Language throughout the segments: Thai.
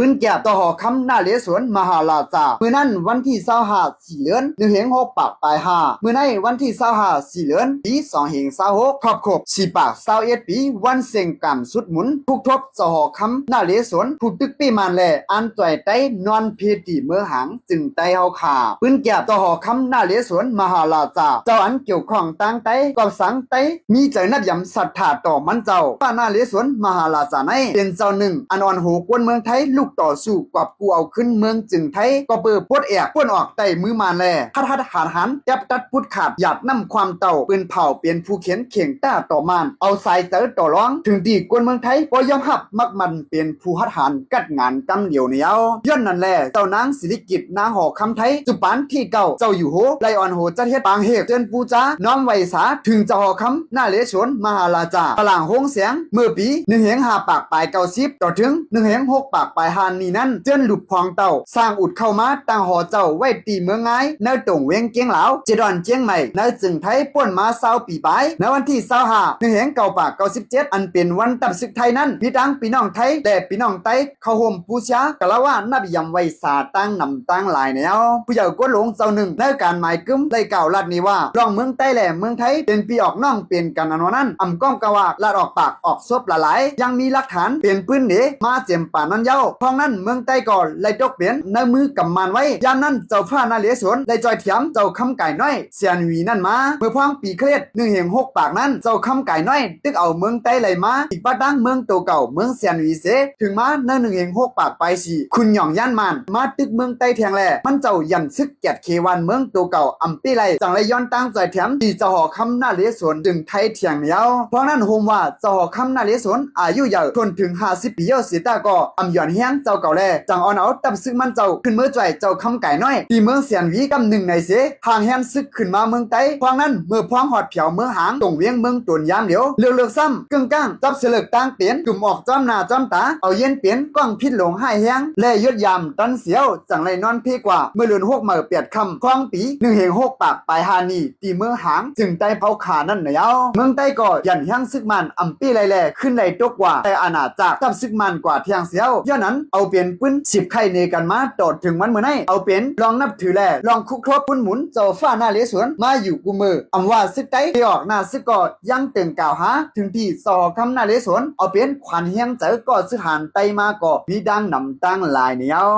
ปืนแก่ต่อหอคำหน้าเลสวนมหาราชาเมื่อนั้นวันที่25สี่เดือน1เฮง6ปากปลาย5เมื่อในวันที่25สี่เดือนปี2เฮง26ครอบครบ4ปาก21ปีวันเซ็งกรรมสุดหมุนทุกทบต่อหอคำหน้าเลสวนผู้ตึกปีมันแลอันจ่อยไตนอนเพตีเมื่อหางจึงไตเฮาขาปืนแก่ต่อหอคำหน้าเลสวนมหาราชาเจ้าอันเกี่ยวข้องต่างไตกอบสังไตมีใจนับยำศรัทธาต่อมันเจ้าพระนาเรศวรมหาราชาในเป็นเจ้าหนึ่งอันอ่อนหูกวนเมืองไทยลูกต่อสู้กอบกูเอาขึ้นเมืองจึงไทยก็เปิดปวดแอกป้วนออกไต่มือมาแลทัดหาหันจับตัดพุดขาดหยาดน้ำความเต่าปืนเผาเปลี่ยนผู้เขียนเข่งต้าต่อมานเอาสายเต๋อต่อร้องถึงดีกวนเมืองไทยบ่ยอมหับมักมันเป็นผู้หัดหันกัดงานกำเหลียวเหนียวย้อนนั่นแลเจ้านางสิริกิติ์นางหอคำไทยจุปานที่เก่าเจ้าอยู่โหไลอ่อนโหจัดเฮ็ดปางเฮกเตือนปูจ้าน้อมไว้สาถึงเจ้าหอคำหน้าเลศวรมหาราชาพลังโฮงเสียงเมื่อปี1เฮง5ปากปลาย90ต่อถึง1เฮง6ปากปลาย5นี้นั้นเจือนหลุดพองเต่าสร้างอุดเข้ามาตั้งหอเจ้าไว้ตีเมืองง่ายในตงเวียงเกียงหลาวเจดอนเจียงใหม่ในจึงไทยป่วนมา20ปีปลายในวันที่25 1เฮง9ปาก97อันเป็นวันตัดศึกไทยนั้นพี่ตั้งพี่น้องไทยและพี่น้องไต้เข้าห่มปูชากะละว่านับยำไว้สาตั้งนำตั้งหลายแนวผู้ใหญ่กวนหลงเจ้าหนึ่งในการหมายกึมได้กล่าวลัดนี้ว่ารองเมืองใต้และเมืองไทยเป็นปีออกน้องเป็นกันอันนั้นอำก้อมกะว่าลาดออกปากออกซบละหลายยังมีหลักฐานเป็นปืนเดมาเจียมป่านั้นเย้าเพราะนั้นเมืองใต้ก่อนไล่ตกเปลี่ยนในมือกำมันไว้ยามนั้นเจ้าพระนาเรศวรได้จอยเถียมเจ้าคำไก่น้อยเสียนวีนั่นมาเมื่อพองปีเครียด1เฮง6ปากนั้นเจ้าคำไก่น้อยตึกเอาเมืองใต้ไหลมาอีกปะดังเมืองโตเก่าเมืองเสียนวีเสถึงมาใน1เฮง6ปากไปสิคุณหย่องย่านมันมาตึกเมืองใต้แทงแลมันเจ้ายันซึกแกดเควันเมืองโตเก่าอำปีไหลจังไรย้อนตั้งจอยเถียมที่เจ้าหอคำนาเรศวรจึงไทยเถียงเหนียวเพราะนั้นโฮมว่าเจ้าหอคำนาเรศวรอายุยาวทนถึง50ปีเยอะเสียตาก็อำหย่อนเฮียงเจ้าเก่าแลจังอ่อนเอาตับซึกมันเจ้าขึ้นเมื่อจ่อยเจ้าคำไก่น้อยที่เมืองเสียนวีกำหนึ่งในเสห่างแฮนซึกขึ้นมาเมืองใต้เพราะนั้นเมื่อพร้อมหอดเผียวเมืองหางตรงเวียงเมืองตวนยามเหลียวเลือกซ้ำกึ่งก้างจับเสลึกตั้งเปลี่ยนกลุ่มออกจ้อมหน้าจ้อมตาเอาเย็นเปลี่ยนก้องพิษหลงให้แฮงและยดยามตันเสียวจังไรนอนเพกว่าเมื่อเลือน6เมื่อเปียดคำคลองปี1เฮง6ปากปลายหานีตีเมืองหางจึงใต้เผาขานั่นเหนียวเมืองใต้ก็ยันแฮงซึกมันอำปีไรแลขึ้นไรตกกว่าแต่อาณาจักรจับซึกมันกว่าเทียงเสียวย้อนนั้นเอาเปลี่ยนปืน10ไข่เนกันมาตอดถึงมันเมื่อไหร่เอาเป็นลองนับถือแลลองคุกครบพุ่นหมุนเจ้าฟ้าหน้าเลศวรมาอยู่กูมืออำว่าซึกไต้ที่ออกหน้าซึกก็ยังตึงกล่าวหาถึงที่สอคำหน้าเลศวรเอาเป็นขวัญเฮียงเจอก็ซื้อหานไตมาก็มีดังนำตั้งหลายเหนียว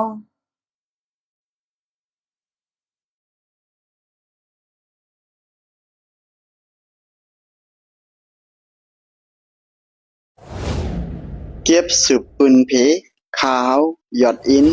เก็บสืบปืนเพขาวหยอดอิน